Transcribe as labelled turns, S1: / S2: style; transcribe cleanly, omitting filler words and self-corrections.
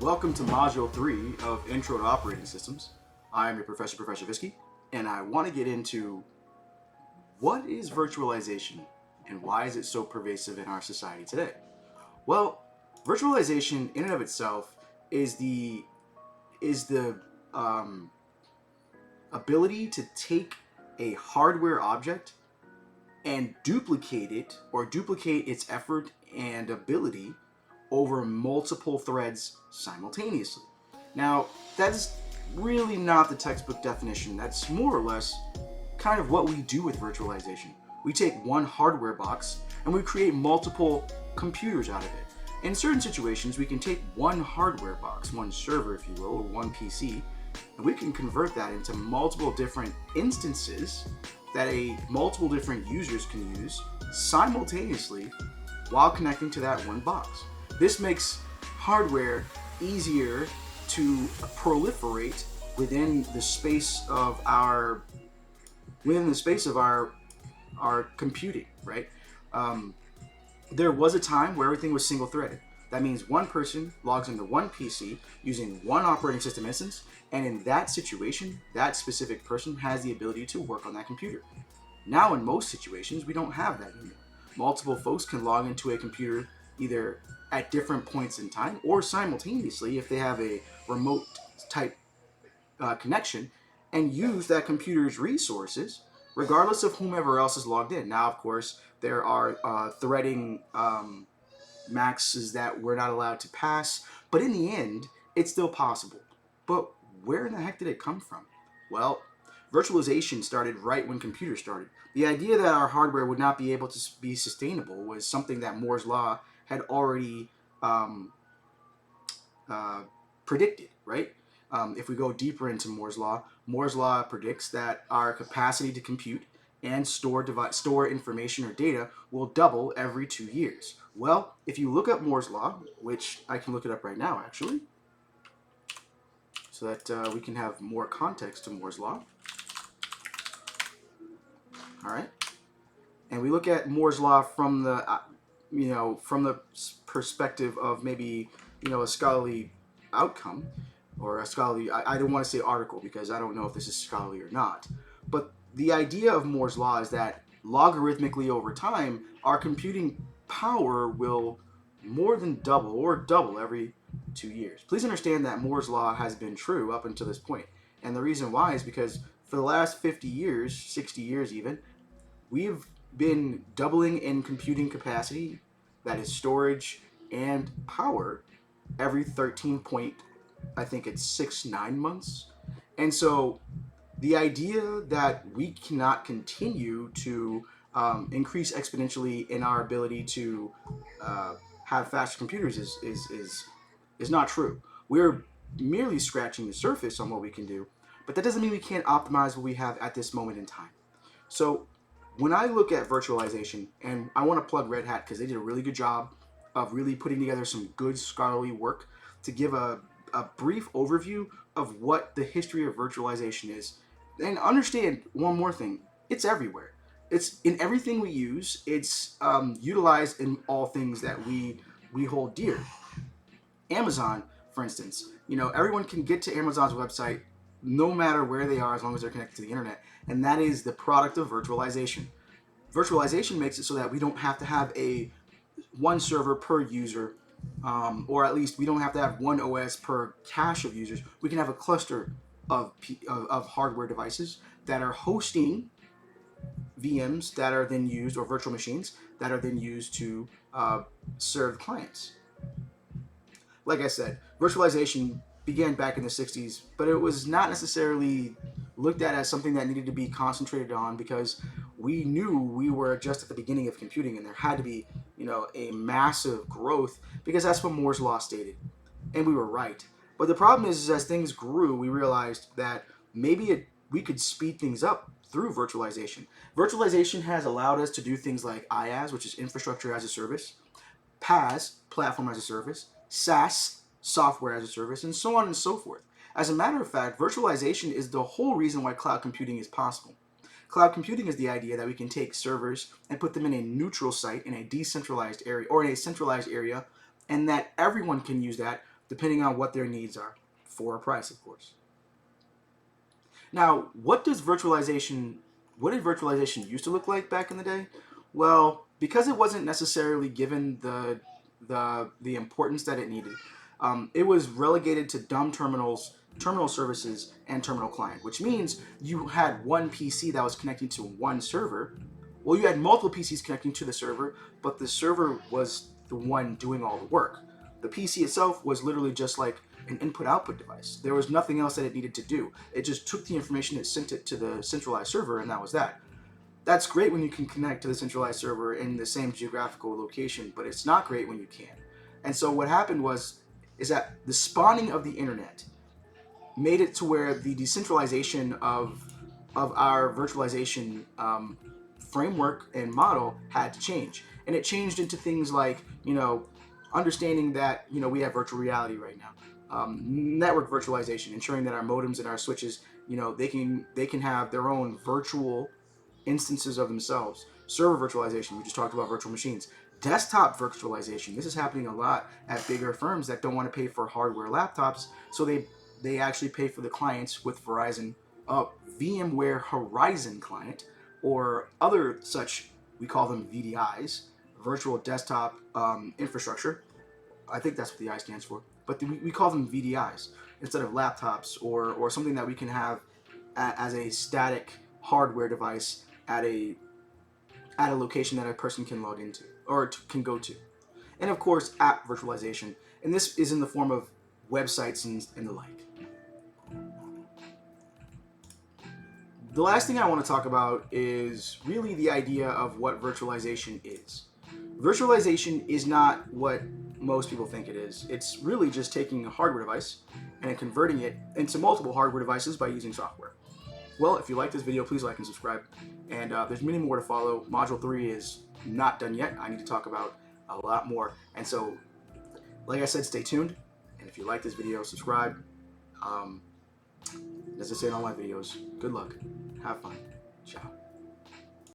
S1: Welcome to Module 3 of Intro to Operating Systems. I am your professor, Professor Visky, and I want to get into what is virtualization and why is it so pervasive in our society today? Well, virtualization in and of itself is the um, ability to take a hardware object and duplicate it or duplicate its effort and ability over multiple threads simultaneously. Now, that's really not the textbook definition. That's more or less kind of what we do with virtualization. We take one hardware box and we create multiple computers out of it. In certain situations, we can take one hardware box, one server, if you will, or one PC, and we can convert that into multiple different instances that multiple different users can use simultaneously while connecting to that one box. This makes hardware easier to proliferate within the space of our computing, right? There was a time where everything was single-threaded. That means one person logs into one PC using one operating system instance, and in that situation, that specific person has the ability to work on that computer. Now, in most situations, we don't have that anymore. Multiple folks can log into a computer either at different points in time or simultaneously if they have a remote type connection and use that computer's resources regardless of whomever else is logged in. Now, of course, there are threading maxes that we're not allowed to pass, but in the end, it's still possible. But where in the heck did it come from? Well, virtualization started right when computers started. The idea that our hardware would not be able to be sustainable was something that Moore's Law had already um, predicted, right? If we go deeper into Moore's Law predicts that our capacity to compute and store information or data will double every 2 years. Well, if you look up Moore's Law, which I can look it up right now actually, so that we can have more context to Moore's Law. All right, and we look at Moore's Law from the from the perspective of maybe a scholarly outcome or a scholarly. I don't want to say article because I don't know if this is scholarly or not. But the idea of Moore's Law is that logarithmically over time, our computing power will more than double or double every 2 years. Please understand that Moore's Law has been true up until this point. And the reason why is because for the last 50 years, 60 years even, we've been doubling in computing capacity, that is storage and power, every 13 point, I think it's 6-9 months. And so the idea that we cannot continue to increase exponentially in our ability to have faster computers is not true. We're merely scratching the surface on what we can do, but that doesn't mean we can't optimize what we have at this moment in time. So when I look at virtualization, and I want to plug Red Hat because they did a really good job of really putting together some good scholarly work to give a brief overview of what the history of virtualization is. And understand one more thing, it's everywhere. It's in everything we use. It's utilized in all things that we hold dear. Amazon, for instance, everyone can get to Amazon's website no matter where they are as long as they're connected to the internet, and that is the product of virtualization. Virtualization makes it so that we don't have to have a one server per user, or at least we don't have to have one OS per cache of users. We can have a cluster of hardware devices that are hosting VMs that are then used, or virtual machines that are then used to serve clients. Like I said, virtualization began back in the 60s, but it was not necessarily looked at as something that needed to be concentrated on because we knew we were just at the beginning of computing and there had to be, a massive growth because that's what Moore's Law stated. And we were right. But the problem is as things grew, we realized that maybe we could speed things up through virtualization. Virtualization has allowed us to do things like IaaS, which is infrastructure as a service, PaaS, platform as a service, SaaS, software as a service, and so on and so forth. As a matter of fact, virtualization is the whole reason why cloud computing is possible. Cloud computing is the idea that we can take servers and put them in a neutral site in a decentralized area or in a centralized area, and that everyone can use that depending on what their needs are, for a price, of course. Now, what did virtualization used to look like back in the day? Well, because it wasn't necessarily given the importance that it needed, it was relegated to dumb terminals, terminal services, and terminal client, which means you had one PC that was connecting to one server. Well, you had multiple PCs connecting to the server, but the server was the one doing all the work. The PC itself was literally just like an input-output device. There was nothing else that it needed to do. It just took the information, it sent it to the centralized server, and that was that. That's great when you can connect to the centralized server in the same geographical location, but it's not great when you can't. And so what happened is that the spawning of the internet made it to where the decentralization of our virtualization framework and model had to change, and it changed into things like understanding that we have virtual reality right now, network virtualization, ensuring that our modems and our switches they can have their own virtual instances of themselves. Server virtualization, we just talked about virtual machines. Desktop virtualization, this is happening a lot at bigger firms that don't want to pay for hardware laptops, so they actually pay for the clients with VMware Horizon client, or other such, we call them VDIs, virtual desktop infrastructure. I think that's what the I stands for, but we call them VDIs instead of laptops, or something that we can have as a static hardware device at a location that a person can log into or can go to. And of course, app virtualization, and this is in the form of websites and the like. The last thing I want to talk about is really the idea of what virtualization is. Virtualization is not what most people think it is. It's really just taking a hardware device and converting it into multiple hardware devices by using software. Well, if you like this video, please like and subscribe. And there's many more to follow. Module 3 is not done yet. I need to talk about a lot more. And so, like I said, stay tuned. And if you like this video, subscribe. As I say in all my videos, good luck. Have fun. Ciao.